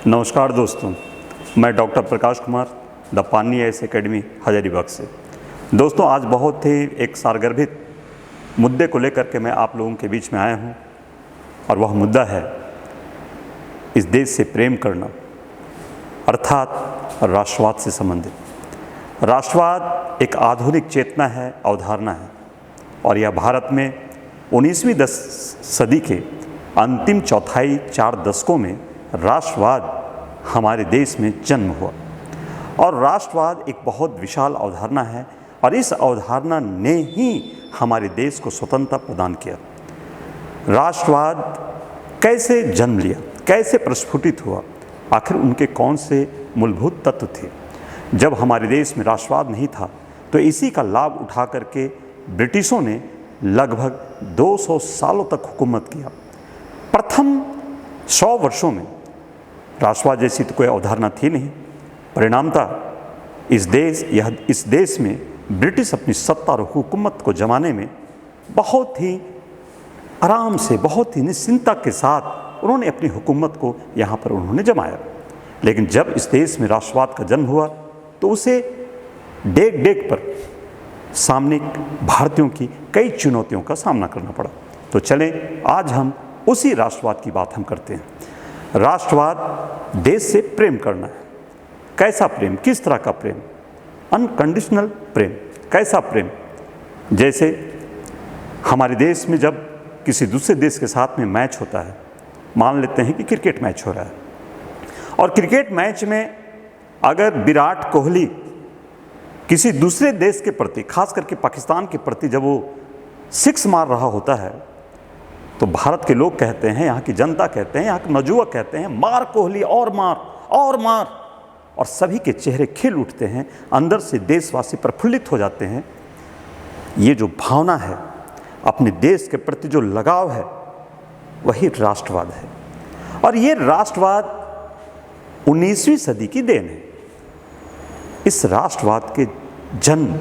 नमस्कार दोस्तों, मैं डॉक्टर प्रकाश कुमार द पानी आईएएस एकेडमी हजारीबाग से। दोस्तों, आज बहुत ही एक सारगर्भित मुद्दे को लेकर के मैं आप लोगों के बीच में आया हूं और वह मुद्दा है इस देश से प्रेम करना, अर्थात राष्ट्रवाद से संबंधित। राष्ट्रवाद एक आधुनिक चेतना है, अवधारणा है और यह भारत में 19वीं सदी के अंतिम चौथाई 4 दशकों में राष्ट्रवाद हमारे देश में जन्म हुआ। और राष्ट्रवाद एक बहुत विशाल अवधारणा है और इस अवधारणा ने ही हमारे देश को स्वतंत्रता प्रदान किया। राष्ट्रवाद कैसे जन्म लिया, कैसे प्रस्फुटित हुआ, आखिर उनके कौन से मूलभूत तत्व थे? जब हमारे देश में राष्ट्रवाद नहीं था तो इसी का लाभ उठा करके ब्रिटिशों ने लगभग 200 सालों तक हुकूमत किया। प्रथम 100 वर्षों में राष्ट्रवाद जैसी तो कोई अवधारणा थी नहीं। परिणामतः इस देश में ब्रिटिश अपनी सत्ता और हुकूमत को जमाने में बहुत ही आराम से, बहुत ही निश्चिंतता के साथ उन्होंने अपनी हुकूमत को यहाँ पर उन्होंने जमाया। लेकिन जब इस देश में राष्ट्रवाद का जन्म हुआ तो उसे डेग डेग पर सामने भारतीयों की कई चुनौतियों का सामना करना पड़ा। तो चलें, आज हम उसी राष्ट्रवाद की बात हम करते हैं। राष्ट्रवाद देश से प्रेम करना है। कैसा प्रेम, किस तरह का प्रेम? अनकंडीशनल प्रेम। कैसा प्रेम? जैसे हमारे देश में जब किसी दूसरे देश के साथ में मैच होता है, मान लेते हैं कि क्रिकेट मैच हो रहा है और क्रिकेट मैच में अगर विराट कोहली किसी दूसरे देश के प्रति, खास करके पाकिस्तान के प्रति जब वो 6 मार रहा होता है तो भारत के लोग कहते हैं, यहाँ की जनता कहते हैं, यहाँ के नौजुवक कहते हैं, मार कोहली और मार और मार। और सभी के चेहरे खिल उठते हैं, अंदर से देशवासी प्रफुल्लित हो जाते हैं। ये जो भावना है, अपने देश के प्रति जो लगाव है, वही राष्ट्रवाद है। और ये राष्ट्रवाद 19वीं सदी की देन है। इस राष्ट्रवाद के जन्म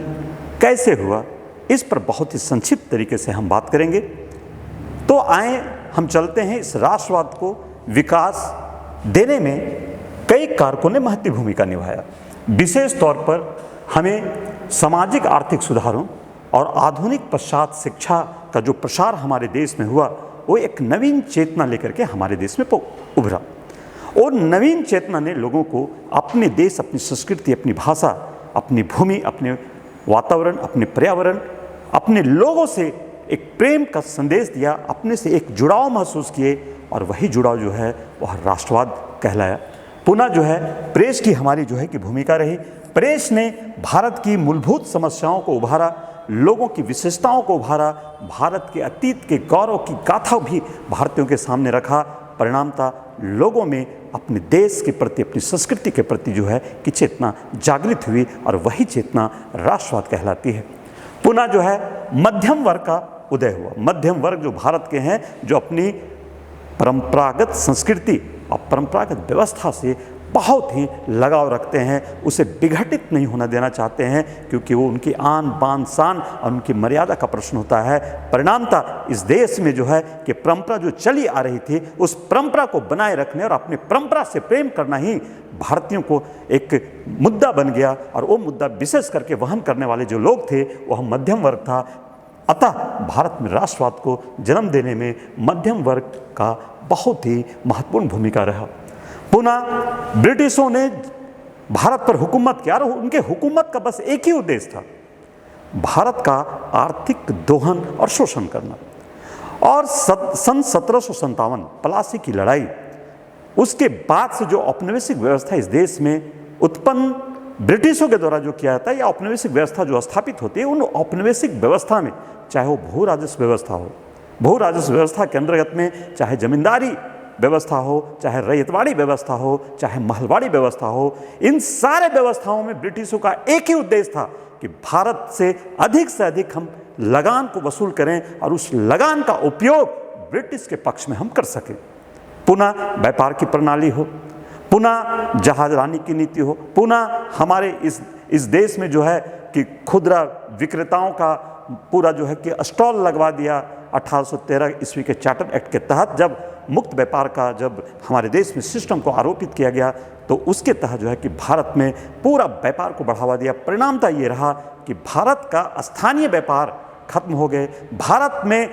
कैसे हुआ, इस पर बहुत ही संक्षिप्त तरीके से हम बात करेंगे। तो आए हम चलते हैं। इस राष्ट्रवाद को विकास देने में कई कारकों ने महत्वपूर्ण भूमिका निभाया। विशेष तौर पर हमें सामाजिक आर्थिक सुधारों और आधुनिक पश्चात शिक्षा का जो प्रसार हमारे देश में हुआ, वो एक नवीन चेतना लेकर के हमारे देश में उभरा। और नवीन चेतना ने लोगों को अपने देश, अपनी संस्कृति, अपनी भाषा, अपनी भूमि, अपने वातावरण, अपने पर्यावरण, अपने लोगों से एक प्रेम का संदेश दिया, अपने से एक जुड़ाव महसूस किए और वही जुड़ाव जो है वह राष्ट्रवाद कहलाया। पुनः जो है प्रेस की हमारी जो है कि भूमिका रही। प्रेस ने भारत की मूलभूत समस्याओं को उभारा, लोगों की विशेषताओं को उभारा, भारत के अतीत के गौरव की गाथा भी भारतीयों के सामने रखा। परिणामतः लोगों में अपने देश के प्रति, अपनी संस्कृति के प्रति जो है कि चेतना जागृत हुई और वही चेतना राष्ट्रवाद कहलाती है। पुनः जो है मध्यम वर्ग का उदय हुआ। मध्यम वर्ग जो भारत के हैं, जो अपनी परंपरागत संस्कृति और परंपरागत व्यवस्था से बहुत ही लगाव रखते हैं, उसे विघटित नहीं होना देना चाहते हैं, क्योंकि वो उनकी आन बान शान और उनकी मर्यादा का प्रश्न होता है। परिणामतः इस देश में जो है कि परंपरा जो चली आ रही थी, उस परंपरा को बनाए रखने और अपनी परंपरा से प्रेम करना ही भारतीयों को एक मुद्दा बन गया। और वो मुद्दा विशेष करके वहन करने वाले जो लोग थे वह मध्यम वर्ग था। अतः भारत में राष्ट्रवाद को जन्म देने में मध्यम वर्ग का बहुत ही महत्वपूर्ण भूमिका रहा। पुनः ब्रिटिशों ने भारत पर हुकूमत किया और उनके हुकूमत का बस एक ही उद्देश्य था, भारत का आर्थिक दोहन और शोषण करना। और सन 1757 प्लासी की लड़ाई, उसके बाद से जो औपनिवेशिक व्यवस्था इस देश में उत्पन्न ब्रिटिशों के द्वारा जो किया जाता है, या औपनिवेशिक व्यवस्था जो स्थापित होती है, उन औपनिवेशिक व्यवस्था में चाहे वो भू राजस्व व्यवस्था हो, भू राजस्व व्यवस्था के अंतर्गत में चाहे जमींदारी व्यवस्था हो, चाहे रैयतवाड़ी व्यवस्था हो, चाहे महलवाड़ी व्यवस्था हो, इन सारे व्यवस्थाओं में ब्रिटिशों का एक ही उद्देश्य था कि भारत से अधिक हम लगान को वसूल करें और उस लगान का उपयोग ब्रिटिश के पक्ष में हम कर सकें। पुनः व्यापार की प्रणाली हो, पुनः जहाजरानी की नीति हो, पुनः हमारे इस देश में जो है कि खुदरा विक्रेताओं का पूरा जो है कि स्टॉल लगवा दिया 1813 ईस्वी के चार्टर एक्ट के तहत, जब मुक्त व्यापार का जब हमारे देश में सिस्टम को आरोपित किया गया तो उसके तहत जो है कि भारत में पूरा व्यापार को बढ़ावा दिया। परिणामता ये रहा कि भारत का स्थानीय व्यापार खत्म हो गए, भारत में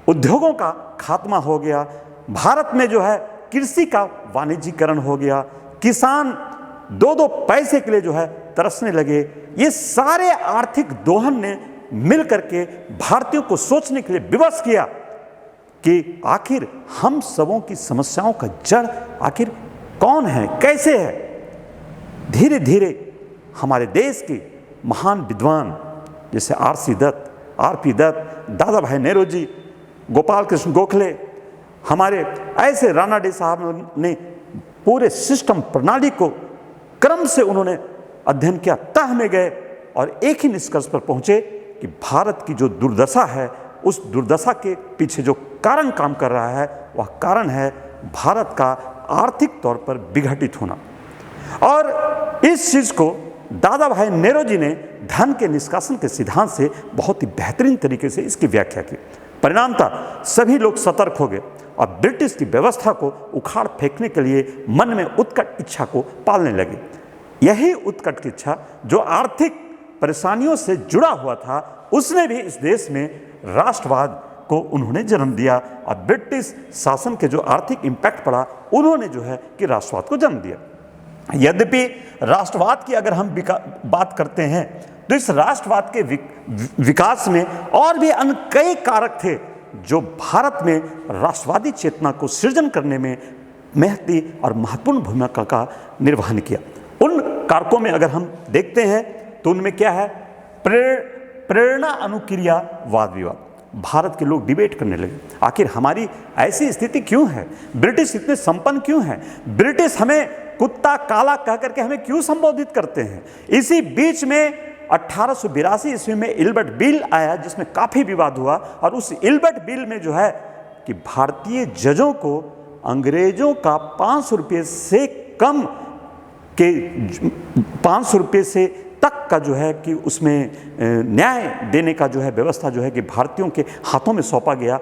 उद्योगों का खात्मा हो गया, भारत में जो है कृषि का वाणिज्यीकरण हो गया, किसान दो दो पैसे के लिए जो है तरसने लगे। ये सारे आर्थिक दोहन ने मिल करके भारतीयों को सोचने के लिए विवश किया कि आखिर हम सबों की समस्याओं का जड़ आखिर कौन है, कैसे है। धीरे धीरे हमारे देश के महान विद्वान जैसे आर.सी. दत्त, आर.पी. दत्त, दादा भाई नेहरू, गोपाल कृष्ण गोखले, हमारे ऐसे रानाडे साहब ने पूरे सिस्टम प्रणाली को क्रम से उन्होंने अध्ययन किया, तह में गए और एक ही निष्कर्ष पर पहुंचे कि भारत की जो दुर्दशा है उस दुर्दशा के पीछे जो कारण काम कर रहा है वह कारण है भारत का आर्थिक तौर पर विघटित होना। और इस चीज को दादा भाई नेहरू जी ने धन के निष्कासन के सिद्धांत से बहुत ही बेहतरीन तरीके से इसकी व्याख्या की। परिणामता सभी लोग सतर्क हो गए और ब्रिटिश की व्यवस्था को उखाड़ फेंकने के लिए मन में उत्कट इच्छा को पालने लगे। यही उत्कट इच्छा जो आर्थिक परेशानियों से जुड़ा हुआ था उसने भी इस देश में राष्ट्रवाद को उन्होंने जन्म दिया और ब्रिटिश शासन के जो आर्थिक इम्पैक्ट पड़ा उन्होंने जो है कि राष्ट्रवाद को जन्म दिया। यद्यपि राष्ट्रवाद की अगर हम बात करते हैं तो इस राष्ट्रवाद के विकास में और भी अन्य कई कारक थे जो भारत में राष्ट्रवादी चेतना को सृजन करने में महती और महत्वपूर्ण भूमिका का निर्वहन किया। उन कारकों में अगर हम देखते हैं तो उनमें क्या है, प्रेरणा अनुक्रिया वाद विवाद। भारत के लोग डिबेट करने लगे, आखिर हमारी ऐसी स्थिति क्यों है, ब्रिटिश इतने संपन्न क्यों हैं, ब्रिटिश हमें कुत्ता काला कह करके हमें क्यों संबोधित करते हैं। इसी बीच में 1882 ईस्वी में इल्बर्ट बिल आया जिसमें काफ़ी विवाद हुआ और उस इल्बर्ट बिल में जो है कि भारतीय जजों को अंग्रेजों का 500 रुपये से कम के 500 रुपये से तक का जो है कि उसमें न्याय देने का जो है व्यवस्था जो है कि भारतीयों के हाथों में सौंपा गया।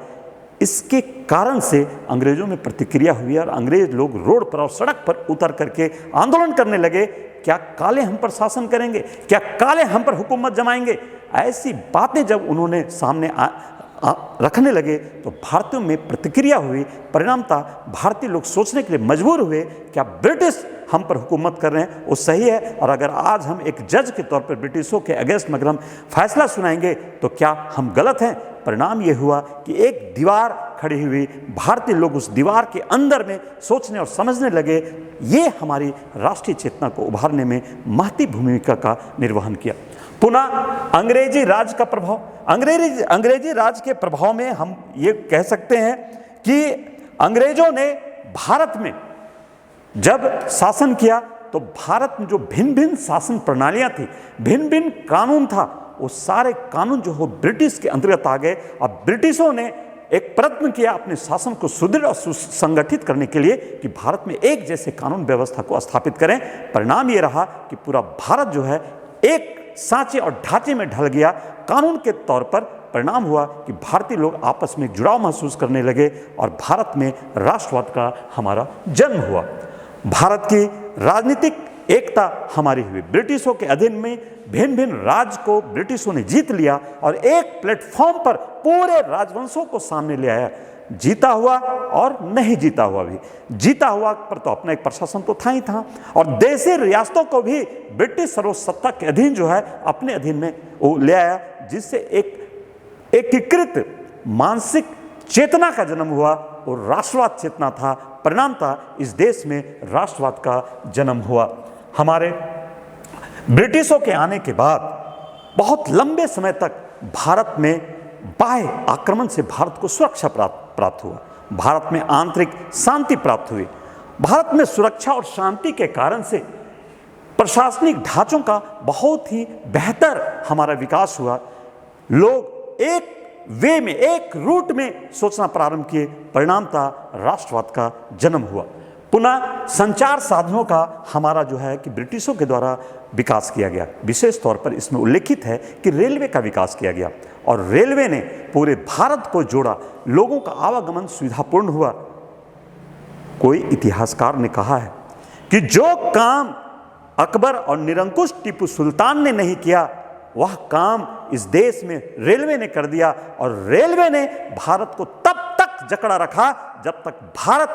इसके कारण से अंग्रेजों में प्रतिक्रिया हुई और अंग्रेज लोग रोड पर और सड़क पर उतर करके आंदोलन करने लगे, क्या काले हम पर शासन करेंगे, क्या काले हम पर हुकूमत जमाएंगे। ऐसी बातें जब उन्होंने सामने रखने लगे तो भारतीयों में प्रतिक्रिया हुई। परिणामता भारतीय लोग सोचने के लिए मजबूर हुए, क्या ब्रिटिश हम पर हुकूमत कर रहे हैं वो सही है, और अगर आज हम एक जज के तौर पर ब्रिटिशों के अगेंस्ट में अगर हम फैसला सुनाएंगे तो क्या हम गलत हैं। परिणाम ये हुआ कि एक दीवार खड़ी हुई, भारतीय लोग उस दीवार के अंदर में सोचने और समझने लगे। ये हमारी राष्ट्रीय चेतना को उभारने में महती भूमिका का निर्वहन किया। पुनः अंग्रेजी राज का प्रभाव, अंग्रेजी राज के प्रभाव में हम ये कह सकते हैं कि अंग्रेजों ने भारत में जब शासन किया तो भारत में जो भिन्न भिन्न शासन प्रणालियां थी, भिन्न भिन्न कानून था, वो सारे कानून जो हो ब्रिटिश के अंतर्गत आ गए। और ब्रिटिशों ने एक प्रयत्न किया अपने शासन को सुदृढ़ और सुसंगठित करने के लिए कि भारत में एक जैसे कानून व्यवस्था को स्थापित करें। परिणाम ये रहा कि पूरा भारत जो है एक सांचे और ढांचे में ढल गया कानून के तौर पर। परिणाम हुआ कि भारतीय लोग आपस में जुड़ाव महसूस करने लगे और भारत में राष्ट्रवाद का हमारा जन्म हुआ। भारत की राजनीतिक एकता हमारी हुई, ब्रिटिशों के अधीन में भिन्न भिन्न राज्य को ब्रिटिशों ने जीत लिया और एक प्लेटफॉर्म पर पूरे राजवंशों को सामने ले आया। जीता हुआ और नहीं जीता हुआ भी, जीता हुआ पर तो अपना एक प्रशासन तो था ही था, और देशी रियासतों को भी ब्रिटिश सर्वसत्ता के अधीन जो है अपने अधीन में वो ले आया, जिससे एक एकीकृत मानसिक चेतना का जन्म हुआ और राष्ट्रवाद चेतना था। परिणामता इस देश में राष्ट्रवाद का जन्म हुआ। हमारे ब्रिटिशों के आने के बाद बहुत लंबे समय तक भारत में बाह्य आक्रमण से भारत को सुरक्षा प्राप्त हुआ, भारत में आंतरिक शांति प्राप्त हुई। भारत में सुरक्षा और शांति के कारण से प्रशासनिक ढांचों का बहुत ही बेहतर हमारा विकास हुआ। लोग एक वे में, एक रूट में सोचना प्रारंभ किए। परिणामता राष्ट्रवाद का जन्म हुआ। पुनः संचार साधनों का हमारा जो है कि ब्रिटिशों के द्वारा विकास किया गया। विशेष तौर पर इसमें उल्लेखित है कि रेलवे का विकास किया गया और रेलवे ने पूरे भारत को जोड़ा, लोगों का आवागमन सुविधापूर्ण हुआ। कोई इतिहासकार ने कहा है कि जो काम अकबर और निरंकुश टीपू सुल्तान ने नहीं किया, वह काम इस देश में रेलवे ने कर दिया। और रेलवे ने भारत को तब तक जकड़ा रखा जब तक भारत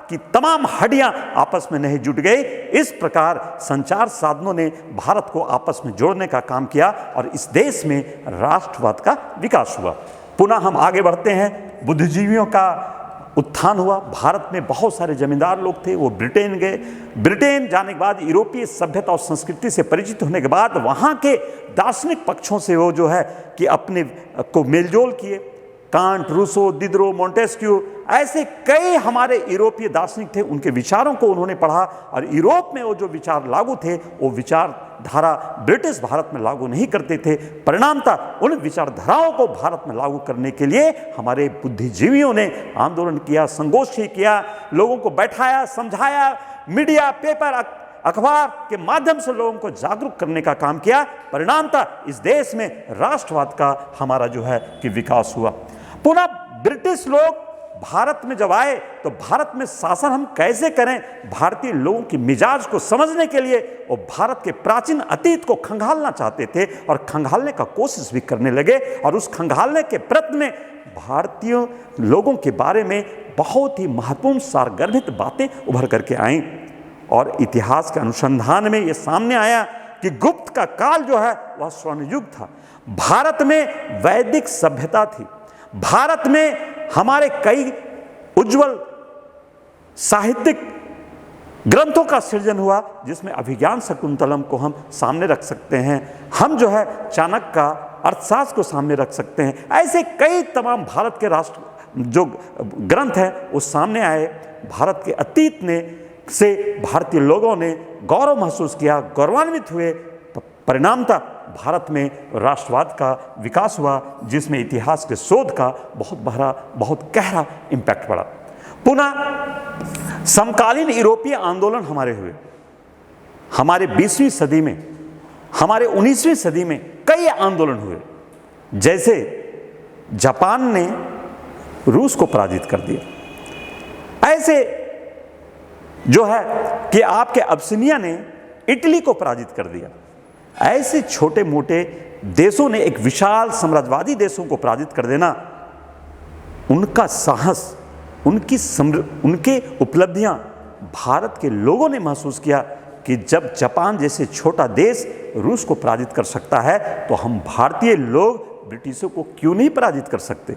की तमाम हड्डियां आपस में नहीं जुट गई। इस प्रकार संचार साधनों ने भारत को आपस में जोड़ने का काम किया और इस देश में राष्ट्रवाद का विकास हुआ। पुनः हम आगे बढ़ते हैं, बुद्धिजीवियों का उत्थान हुआ। भारत में बहुत सारे जमींदार लोग थे, वो ब्रिटेन गए। ब्रिटेन जाने के बाद यूरोपीय सभ्यता और संस्कृति से परिचित होने के बाद वहाँ के दार्शनिक पक्षों से वो जो है कि अपने को मेलजोल किए। कांट, रूसो, दिदरो, मोंटेस्क्यू, ऐसे कई हमारे यूरोपीय दार्शनिक थे, उनके विचारों को उन्होंने पढ़ा और यूरोप में वो जो विचार लागू थे वो विचारधारा ब्रिटिश भारत में लागू नहीं करते थे। परिणामतः उन विचारधाराओं को भारत में लागू करने के लिए हमारे बुद्धिजीवियों ने आंदोलन किया, संगोष्ठी किया, लोगों को बैठाया, समझाया, मीडिया, पेपर, अखबार के माध्यम से लोगों को जागरूक करने का काम किया। परिणामतः इस देश में राष्ट्रवाद का हमारा जो है कि विकास हुआ। पुनः ब्रिटिश लोग भारत में जब आए तो भारत में शासन हम कैसे करें, भारतीय लोगों की मिजाज को समझने के लिए वो भारत के प्राचीन अतीत को खंगालना चाहते थे और खंगालने का कोशिश भी करने लगे। और उस खंगालने के प्रयत्न में भारतीय लोगों के बारे में बहुत ही महत्वपूर्ण सारगर्भित बातें उभर करके आईं और इतिहास के अनुसंधान में ये सामने आया कि गुप्त का काल जो है वह स्वर्ण युग था। भारत में वैदिक सभ्यता थी। भारत में हमारे कई उज्जवल साहित्यिक ग्रंथों का सृजन हुआ, जिसमें अभिज्ञान शकुंतलम को हम सामने रख सकते हैं। हम जो है चाणक्य का अर्थशास्त्र को सामने रख सकते हैं। ऐसे कई तमाम भारत के राष्ट्र जो ग्रंथ हैं वो सामने आए। भारत के अतीत ने से भारतीय लोगों ने गौरव महसूस किया, गौरवान्वित हुए। परिणामतः भारत में राष्ट्रवाद का विकास हुआ, जिसमें इतिहास के शोध का बहुत गहरा इम्पैक्ट पड़ा। पुनः समकालीन यूरोपीय आंदोलन हमारे हुए। हमारे 20वीं सदी में, हमारे 19वीं सदी में कई आंदोलन हुए। जैसे जापान ने रूस को पराजित कर दिया, ऐसे जो है कि आपके अब्सिनिया ने इटली को पराजित कर दिया। ऐसे छोटे मोटे देशों ने एक विशाल साम्राज्यवादी देशों को पराजित कर देना, उनका साहस, उनके उपलब्धियां भारत के लोगों ने महसूस किया कि जब जापान जैसे छोटा देश रूस को पराजित कर सकता है तो हम भारतीय लोग ब्रिटिशों को क्यों नहीं पराजित कर सकते।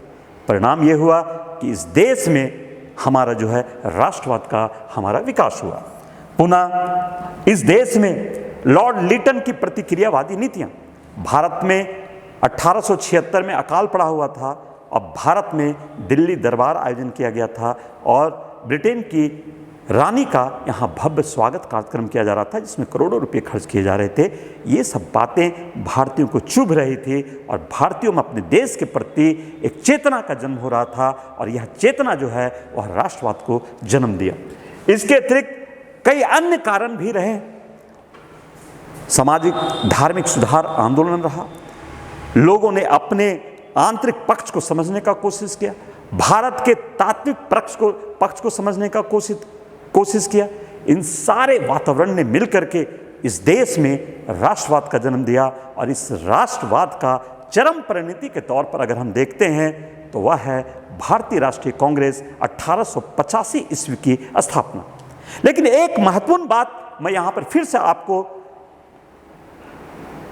परिणाम यह हुआ कि इस देश में हमारा जो है राष्ट्रवाद का हमारा विकास हुआ। पुनः इस देश में लॉर्ड लिटन की प्रतिक्रियावादी नीतियां, भारत में 1876 में अकाल पड़ा हुआ था। अब भारत में दिल्ली दरबार आयोजन किया गया था और ब्रिटेन की रानी का यहाँ भव्य स्वागत कार्यक्रम किया जा रहा था, जिसमें करोड़ों रुपए खर्च किए जा रहे थे। ये सब बातें भारतीयों को चुभ रही थी और भारतीयों में अपने देश के प्रति एक चेतना का जन्म हो रहा था और यह चेतना जो है वह राष्ट्रवाद को जन्म दिया। इसके अतिरिक्त कई अन्य कारण भी रहे। सामाजिक धार्मिक सुधार आंदोलन रहा, लोगों ने अपने आंतरिक पक्ष को समझने का कोशिश किया, भारत के तात्विक पक्ष को समझने का कोशिश किया। इन सारे वातावरण ने मिलकर के इस देश में राष्ट्रवाद का जन्म दिया और इस राष्ट्रवाद का चरम परिणति के तौर पर अगर हम देखते हैं तो वह है भारतीय राष्ट्रीय कांग्रेस 1885 ईस्वी की स्थापना। लेकिन एक महत्वपूर्ण बात मैं यहां पर फिर से आपको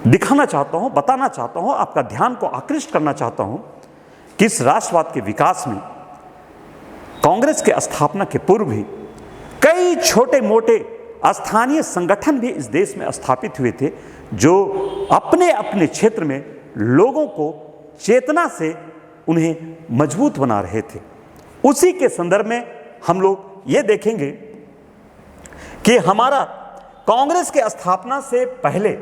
दिखाना चाहता हूं, बताना चाहता हूं, आपका ध्यान को आकृष्ट करना चाहता हूं कि इस राष्ट्रवाद के विकास में कांग्रेस के स्थापना के पूर्व भी कई छोटे मोटे स्थानीय संगठन भी इस देश में स्थापित हुए थे, जो अपने अपने क्षेत्र में लोगों को चेतना से उन्हें मजबूत बना रहे थे। उसी के संदर्भ में हम लोग ये देखेंगे कि हमारा कांग्रेस के स्थापना से पहले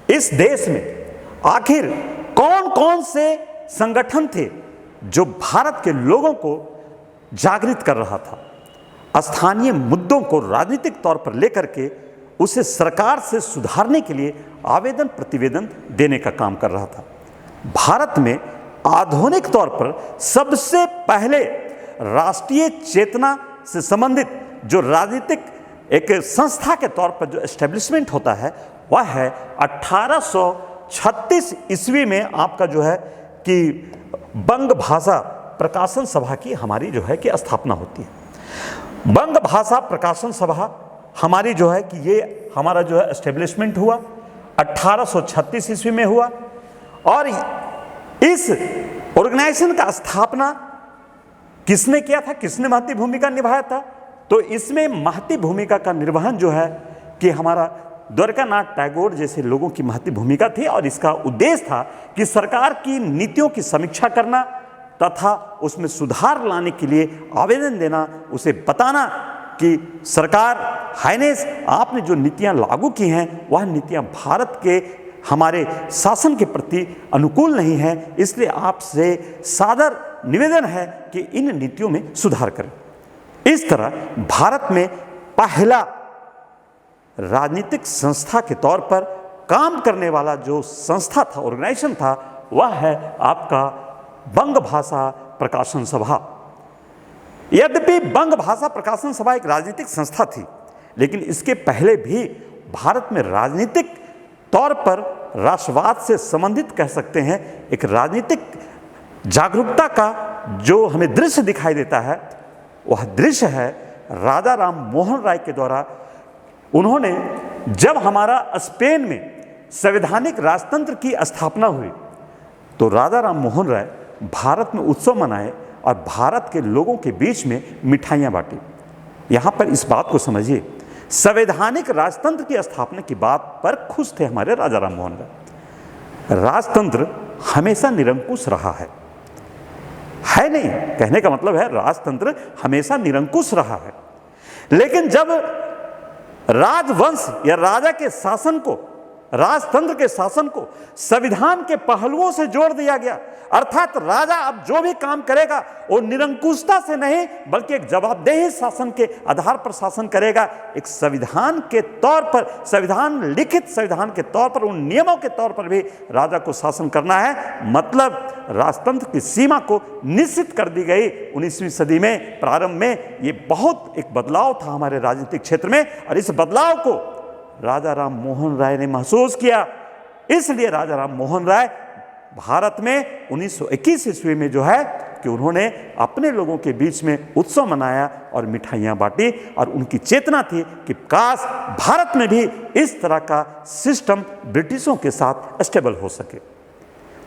इस देश में आखिर कौन कौन से संगठन थे जो भारत के लोगों को जागृत कर रहा था, स्थानीय मुद्दों को राजनीतिक तौर पर लेकर के उसे सरकार से सुधारने के लिए आवेदन प्रतिवेदन देने का काम कर रहा था। भारत में आधुनिक तौर पर सबसे पहले राष्ट्रीय चेतना से संबंधित जो राजनीतिक एक संस्था के तौर पर जो एस्टेब्लिशमेंट होता है वह है 1836 ईस्वी में आपका जो है कि बंग भाषा प्रकाशन सभा की हमारी जो है कि स्थापना होती है। बंग भाषा प्रकाशन सभा हमारी जो है कि ये हमारा जो है एस्टेब्लिशमेंट हुआ 1836 ईस्वी में हुआ। और इस ऑर्गेनाइजेशन का स्थापना किसने किया था, किसने महती भूमिका निभाया था? तो इसमें महती भूमिका का निर्वहन जो है कि हमारा द्वारकानाथ टैगोर जैसे लोगों की महती भूमिका थी। और इसका उद्देश्य था कि सरकार की नीतियों की समीक्षा करना तथा उसमें सुधार लाने के लिए आवेदन देना, उसे बताना कि सरकार हाइनेस आपने जो नीतियां लागू की हैं वह नीतियां भारत के हमारे शासन के प्रति अनुकूल नहीं है, इसलिए आपसे सादर निवेदन है कि इन नीतियों में सुधार करें। इस तरह भारत में पहला राजनीतिक संस्था के तौर पर काम करने वाला जो संस्था था, ऑर्गेनाइजेशन था, वह है आपका बंग भाषा प्रकाशन सभा। यद्यपि बंग भाषा प्रकाशन सभा एक राजनीतिक संस्था थी, लेकिन इसके पहले भी भारत में राजनीतिक तौर पर राष्ट्रवाद से संबंधित कह सकते हैं एक राजनीतिक जागरूकता का जो हमें दृश्य दिखाई देता है, वह दृश्य है राजा राम मोहन राय के द्वारा। उन्होंने जब हमारा स्पेन में संवैधानिक राजतंत्र की स्थापना हुई तो राजा राम मोहन राय भारत में उत्सव मनाए और भारत के लोगों के बीच में मिठाइयाँ बांटी। यहाँ पर इस बात को समझिए, संवैधानिक राजतंत्र की स्थापना की बात पर खुश थे हमारे राजा राम मोहन राय। राजतंत्र हमेशा निरंकुश रहा है नहीं, कहने का मतलब है राजतंत्र हमेशा निरंकुश रहा है। लेकिन जब राजवंश या राजा के शासन को, राजतंत्र के शासन को संविधान के पहलुओं से जोड़ दिया गया, अर्थात राजा अब जो भी काम करेगा वो निरंकुशता से नहीं बल्कि एक जवाबदेही शासन के आधार पर शासन करेगा। एक संविधान के तौर पर, संविधान लिखित संविधान के तौर पर, उन नियमों के तौर पर भी राजा को शासन करना है। मतलब राजतंत्र की सीमा को निश्चित कर दी गई 19वीं सदी में प्रारंभ में। ये बहुत एक बदलाव था हमारे राजनीतिक क्षेत्र में और इस बदलाव को राजा राम मोहन राय ने महसूस किया। इसलिए राजा राम मोहन राय भारत में 1921 ईस्वी में जो है कि उन्होंने अपने लोगों के बीच में उत्सव मनाया और मिठाइयाँ बांटी। और उनकी चेतना थी कि काश भारत में भी इस तरह का सिस्टम ब्रिटिशों के साथ स्टेबल हो सके।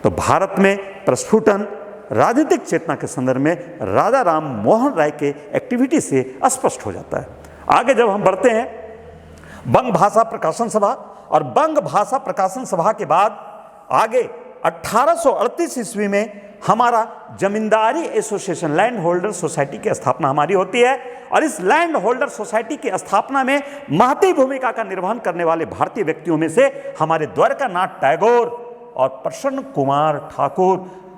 तो भारत में प्रस्फुटन राजनीतिक चेतना के संदर्भ में राजा राम मोहन राय के एक्टिविटी से स्पष्ट हो जाता है। आगे जब हम बढ़ते हैं बंग भाषा प्रकाशन सभा, और बंग भाषा प्रकाशन सभा के बाद आगे 1838 ईस्वी में हमारा जमींदारी एसोसिएशन, लैंड होल्डर सोसाइटी की स्थापना हमारी होती है। और इस लैंड होल्डर सोसाइटी की स्थापना में महती भूमिका का निर्वहन करने वाले भारतीय व्यक्तियों में से हमारे द्वारकानाथ टैगोर और प्रसन्न कुमार ठाकुर,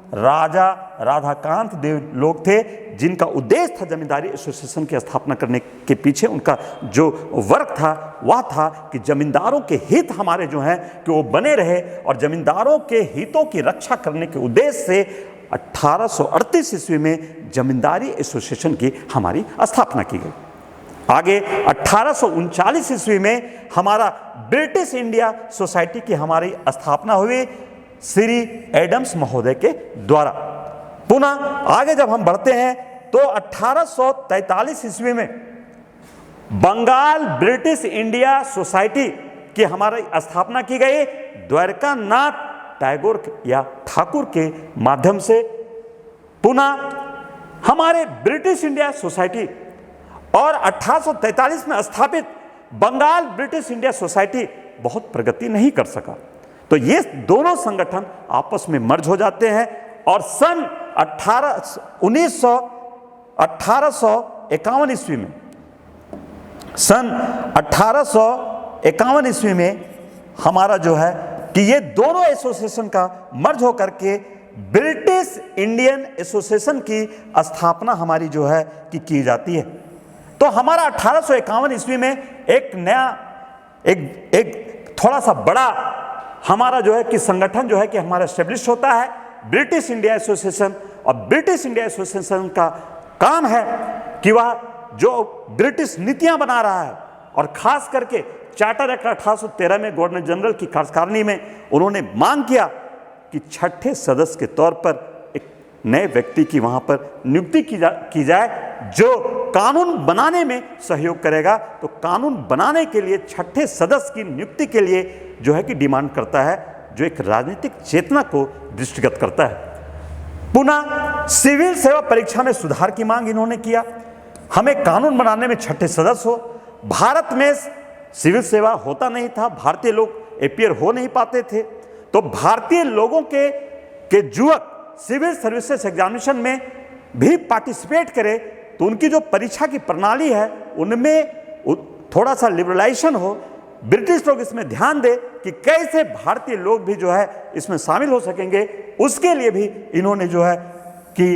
राजा राधाकांत देव लोग थे, जिनका उद्देश्य था जमींदारी एसोसिएशन की स्थापना करने के पीछे उनका जो वर्क था वह था कि जमींदारों के हित हमारे जो हैं कि वो बने रहे। और जमींदारों के हितों की रक्षा करने के उद्देश्य से 1838 ईस्वी में जमींदारी एसोसिएशन की हमारी स्थापना की गई। आगे 1839 ईस्वी में हमारा ब्रिटिश इंडिया सोसाइटी की हमारी स्थापना हुई श्री एडम्स महोदय के द्वारा। पुनः आगे जब हम बढ़ते हैं तो 1843 ईस्वी में बंगाल ब्रिटिश इंडिया सोसाइटी की हमारी स्थापना की गई द्वारकानाथ टैगोर या ठाकुर के माध्यम से। पुनः हमारे ब्रिटिश इंडिया सोसाइटी और 1843 में स्थापित बंगाल ब्रिटिश इंडिया सोसाइटी बहुत प्रगति नहीं कर सका, तो ये दोनों संगठन आपस में मर्ज हो जाते हैं। और सन 1851 ईस्वी में, सन 1851 ईस्वी में हमारा जो है कि ये दोनों एसोसिएशन का मर्ज होकर के ब्रिटिश इंडियन एसोसिएशन की स्थापना हमारी जो है कि की जाती है। तो हमारा 1851 ईस्वी में एक नया एक थोड़ा सा बड़ा हमारा जो है कि संगठन जो है कि हमारा एस्टेब्लिश होता है, ब्रिटिश इंडिया एसोसिएशन। और ब्रिटिश इंडिया एसोसिएशन का काम है कि वह जो ब्रिटिश नीतियां बना रहा है, और खास करके चार्टर एक्ट 1813 में गवर्नर जनरल की कार्यकारिणी में उन्होंने मांग किया कि छठे सदस्य के तौर पर एक नए व्यक्ति की वहां पर नियुक्ति की जाए जो कानून बनाने में सहयोग करेगा। तो कानून बनाने के लिए छठे सदस्य की नियुक्ति के लिए जो है कि डिमांड करता है, जो एक राजनीतिक चेतना को दृष्टिगत करता है। पुनः सिविल सेवा परीक्षा में सुधार की मांग इन्होंने किया। हमें कानून बनाने में छठे सदस्य हो। भारत में सिविल सेवा होता नहीं था, भारतीय लोग अपीयर हो नहीं पाते थे, तो भारतीय लोगों के युवक सिविल सर्विसेज एग्जामिनेशन में भी पार्टिसिपेट करें, तो उनकी जो परीक्षा की प्रणाली है उनमें थोड़ा सा लिबरलाइजेशन हो, ब्रिटिश लोग इसमें ध्यान दें कि कैसे भारतीय लोग भी जो है इसमें शामिल हो सकेंगे। उसके लिए भी इन्होंने जो है कि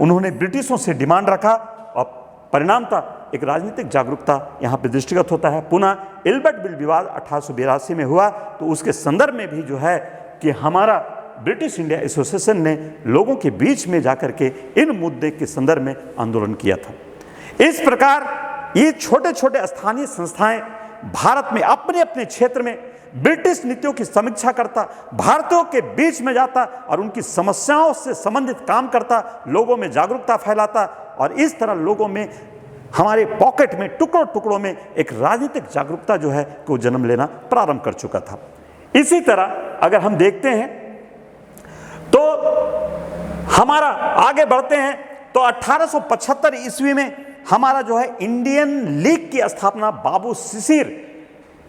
उन्होंने ब्रिटिशों से डिमांड रखा, और परिणामतः एक राजनीतिक जागरूकता यहाँ पे दृष्टिगत होता है। पुनः इल्बर्ट बिल विवाद 1882 में हुआ, तो उसके संदर्भ में भी जो है कि हमारा ब्रिटिश इंडिया एसोसिएशन ने लोगों के बीच में जाकर के इन मुद्दे के संदर्भ में आंदोलन किया था। इस प्रकार ये छोटे छोटे स्थानीय संस्थाएं भारत में अपने अपने क्षेत्र में ब्रिटिश नीतियों की समीक्षा करता, भारतीयों के बीच में जाता और उनकी समस्याओं से संबंधित काम करता, लोगों में जागरूकता फैलाता, और इस तरह लोगों में हमारे पॉकेट में टुकड़ों टुकड़ों में एक राजनीतिक जागरूकता जो है को जन्म लेना प्रारंभ कर चुका था। इसी तरह अगर हम देखते हैं तो हमारा आगे बढ़ते हैं तो 1875 ईस्वी में हमारा जो है इंडियन लीग की स्थापना बाबू शिशिर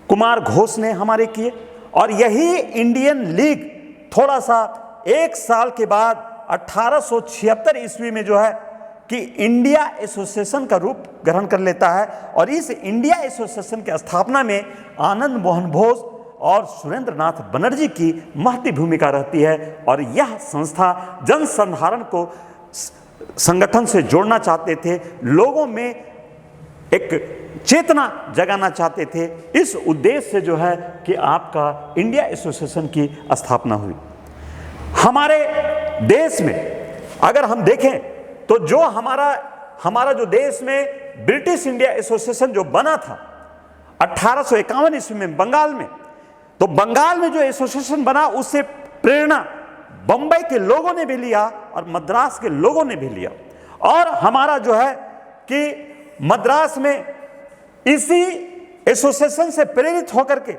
कुमार घोष ने हमारे किए, और यही इंडियन लीग थोड़ा सा एक साल के बाद 1876 ईस्वी में जो है कि इंडिया एसोसिएशन का रूप ग्रहण कर लेता है, और इस इंडिया एसोसिएशन की स्थापना में आनंद मोहन बोस और सुरेंद्र नाथ बनर्जी की महती भूमिका रहती है, और यह संस्था जनसाधारण को संगठन से जोड़ना चाहते थे, लोगों में एक चेतना जगाना चाहते थे। इस उद्देश्य से जो है कि आपका इंडिया एसोसिएशन की स्थापना हुई। हमारे देश में अगर हम देखें तो जो हमारा जो देश में ब्रिटिश इंडिया एसोसिएशन जो बना था 1851 ईस्वी में बंगाल में, तो बंगाल में जो एसोसिएशन बना उससे प्रेरणा बंबई के लोगों ने भी लिया और मद्रास के लोगों ने भी लिया, और हमारा जो है कि मद्रास में इसी एसोसिएशन से प्रेरित होकर के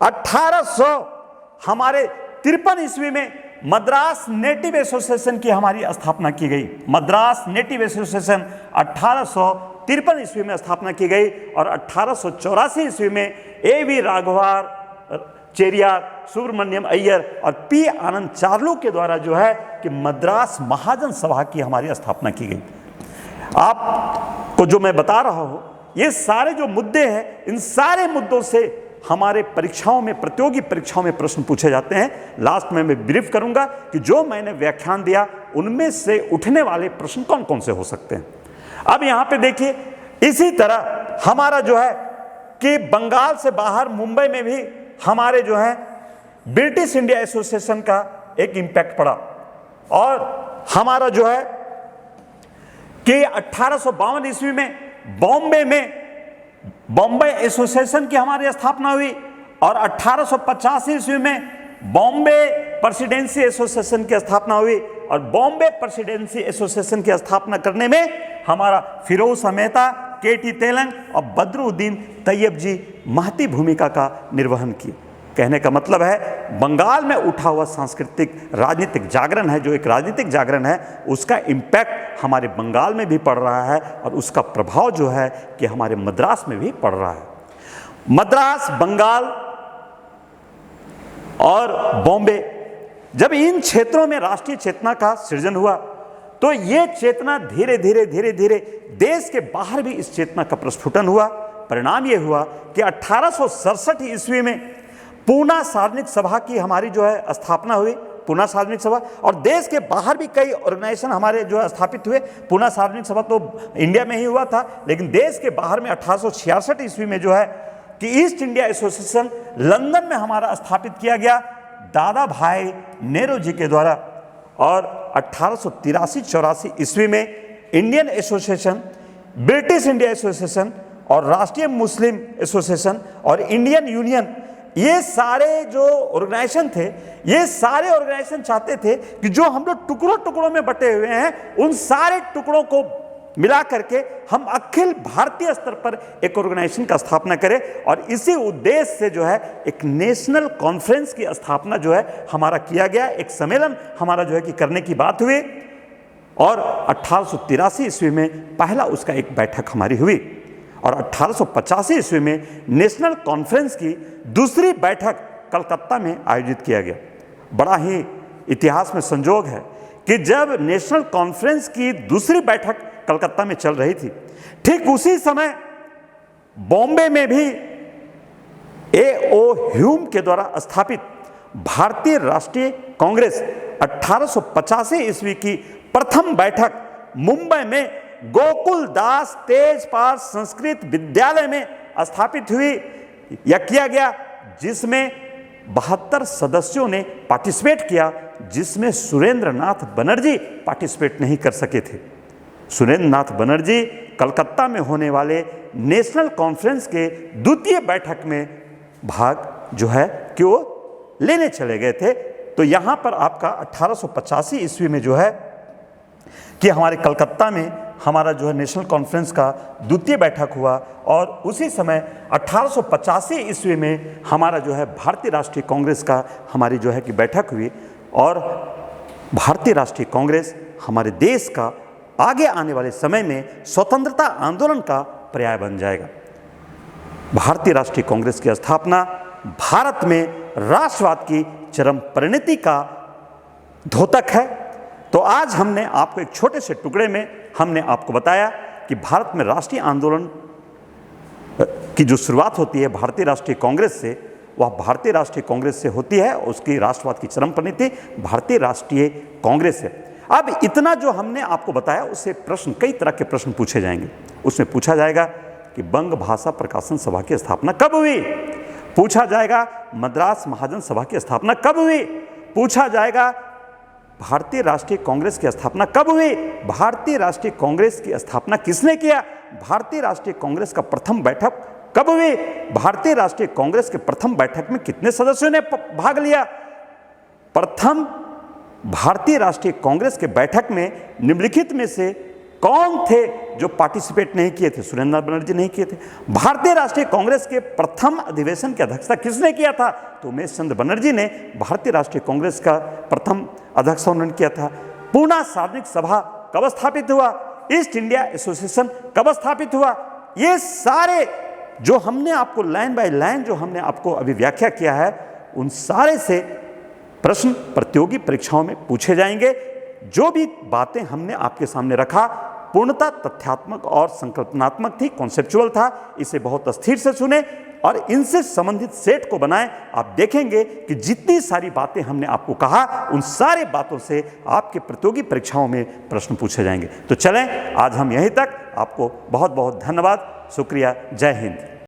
1853 ईस्वी में मद्रास नेटिव एसोसिएशन की हमारी स्थापना की गई। मद्रास नेटिव एसोसिएशन 1853 ईस्वी में स्थापना की गई, और 1884 ईस्वी में A.V. राघवार, चेरियार, सुब्रमण्यम अय्यर और P. आनंद चार्लू के द्वारा जो है कि मद्रास महाजन सभा की हमारी स्थापना की गई। आपको जो मैं बता रहा हूं ये सारे जो मुद्दे हैं, इन सारे मुद्दों से हमारे परीक्षाओं में, प्रतियोगी परीक्षाओं में प्रश्न पूछे जाते हैं। लास्ट में मैं ब्रीफ करूंगा कि जो मैंने व्याख्यान दिया उनमें से उठने वाले प्रश्न कौन कौन से हो सकते हैं। अब यहां पे देखिए, इसी तरह हमारा जो है कि बंगाल से बाहर मुंबई में भी हमारे जो है ब्रिटिश इंडिया एसोसिएशन का एक इम्पैक्ट पड़ा, और हमारा जो है कि 1852 ईस्वी में बॉम्बे में बॉम्बे एसोसिएशन की हमारी स्थापना हुई, और 1885 ईस्वी में बॉम्बे प्रेसिडेंसी एसोसिएशन की स्थापना हुई, और बॉम्बे प्रेसिडेंसी एसोसिएशन की स्थापना करने में हमारा फिरोज मेहता, K.T. तेलंग और बदरुद्दीन तैयब जी महती भूमिका का निर्वहन की। कहने का मतलब है बंगाल में उठा हुआ सांस्कृतिक राजनीतिक जागरण है, जो एक राजनीतिक जागरण है, उसका इम्पैक्ट हमारे बंगाल में भी पड़ रहा है, और उसका प्रभाव जो है कि हमारे मद्रास में भी पड़ रहा है। मद्रास, बंगाल और बॉम्बे, जब इन क्षेत्रों में राष्ट्रीय चेतना का सृजन हुआ तो ये चेतना धीरे धीरे धीरे धीरे देश के बाहर भी इस चेतना का प्रस्फुटन हुआ। परिणाम ये हुआ कि 1867 ईस्वी में पूना सार्वजनिक सभा की हमारी जो है स्थापना हुई, पूना सार्वजनिक सभा, और देश के बाहर भी कई ऑर्गेनाइजेशन हमारे जो है स्थापित हुए। पूना सार्वजनिक सभा तो इंडिया में ही हुआ था, लेकिन देश के बाहर में 1866 ईस्वी में जो है कि ईस्ट इंडिया एसोसिएशन लंदन में हमारा स्थापित किया गया दादा भाई नेहरू जी के द्वारा, और 1883-84 ईस्वी में Indian association British India association और राष्ट्रीय मुस्लिम एसोसिएशन और इंडियन यूनियन, ये सारे जो ऑर्गेनाइजेशन थे, ये सारे ऑर्गेनाइजेशन चाहते थे कि जो हम लोग टुकड़ों टुकड़ों में बटे हुए हैं, उन सारे टुकड़ों को मिला करके हम अखिल भारतीय स्तर पर एक ऑर्गेनाइजेशन का स्थापना करें। और इसी उद्देश्य से जो है एक नेशनल कॉन्फ्रेंस की स्थापना जो है हमारा किया गया, एक सम्मेलन हमारा जो है कि करने की बात हुई। और 1883 ईस्वी में पहला उसका एक बैठक हमारी हुई और 1885 ईस्वी में नेशनल कॉन्फ्रेंस की दूसरी बैठक कलकत्ता में आयोजित किया गया। बड़ा ही इतिहास में संजोग है कि जब नेशनल कॉन्फ्रेंस की दूसरी बैठक कलकत्ता में चल रही थी, ठीक उसी समय बॉम्बे में भी A.O. ह्यूम के द्वारा स्थापित भारतीय राष्ट्रीय कांग्रेस 1885 ईस्वी की प्रथम बैठक मुंबई में गोकुल दास तेजपाल संस्कृत विद्यालय में स्थापित हुई या किया गया, जिसमें 72 सदस्यों ने पार्टिसिपेट किया, जिसमें सुरेंद्र नाथ बनर्जी पार्टिसिपेट नहीं कर सके थे। सुरेंद्र नाथ बनर्जी कलकत्ता में होने वाले नेशनल कॉन्फ्रेंस के द्वितीय बैठक में भाग जो है कि वो लेने चले गए थे। तो यहाँ पर आपका 1885 ईस्वी में जो है कि हमारे कलकत्ता में हमारा जो है नेशनल कॉन्फ्रेंस का द्वितीय बैठक हुआ और उसी समय 1885 ईस्वी में हमारा जो है भारतीय राष्ट्रीय कांग्रेस का हमारी जो है कि बैठक हुई। और भारतीय राष्ट्रीय कांग्रेस हमारे देश का आगे आने वाले समय में स्वतंत्रता आंदोलन का पर्याय बन जाएगा। भारतीय राष्ट्रीय कांग्रेस की स्थापना भारत में राष्ट्रवाद की चरम परिणति का द्योतक है। तो आज हमने आपको एक छोटे से टुकड़े में हमने आपको बताया कि भारत में राष्ट्रीय आंदोलन की जो शुरुआत होती है भारतीय राष्ट्रीय कांग्रेस से, वह भारतीय राष्ट्रीय कांग्रेस से होती है। उसकी राष्ट्रवाद की चरम परिणति भारतीय राष्ट्रीय कांग्रेस है। अब इतना जो हमने आपको बताया उससे प्रश्न, कई तरह के प्रश्न पूछे जाएंगे। उसमें पूछा जाएगा कि बंग भाषा प्रकाशन सभा की स्थापना कब हुई, पूछा जाएगा मद्रास महाजन सभा की स्थापना कब हुई, पूछा जाएगा भारतीय राष्ट्रीय कांग्रेस की स्थापना कब हुई, भारतीय राष्ट्रीय कांग्रेस की स्थापना किसने किया, भारतीय राष्ट्रीय कांग्रेस का प्रथम बैठक कब हुई, भारतीय राष्ट्रीय कांग्रेस के प्रथम बैठक में कितने सदस्यों ने भाग लिया। प्रथम भारतीय राष्ट्रीय कांग्रेस के बैठक में निम्नलिखित में से कौन थे जो पार्टिसिपेट नहीं किए थे, सुरेंद्र नाथ बनर्जी नहीं किए थे। भारतीय राष्ट्रीय कांग्रेस के प्रथम अधिवेशन की अध्यक्षता किसने किया था, तो उमेश चंद्र बनर्जी ने भारतीय राष्ट्रीय कांग्रेस का प्रथम अध्यक्ष उन्होंने किया था। पूना सार्वजनिक सभा कब स्थापित हुआ, ईस्ट इंडिया एसोसिएशन कब स्थापित हुआ, ये सारे जो हमने आपको लाइन बाय लाइन जो हमने आपको अभी व्याख्या किया है, उन सारे से प्रश्न प्रतियोगी परीक्षाओं में पूछे जाएंगे। जो भी बातें हमने आपके सामने रखा पूर्णतः तथ्यात्मक और संकल्पनात्मक थी, कॉन्सेप्चुअल था। इसे बहुत स्थिर से सुने और इनसे संबंधित सेट को बनाएं। आप देखेंगे कि जितनी सारी बातें हमने आपको कहा, उन सारे बातों से आपके प्रतियोगी परीक्षाओं में प्रश्न पूछे जाएंगे। तो चलें, आज हम यहीं तक। आपको बहुत बहुत धन्यवाद, शुक्रिया, जय हिंद।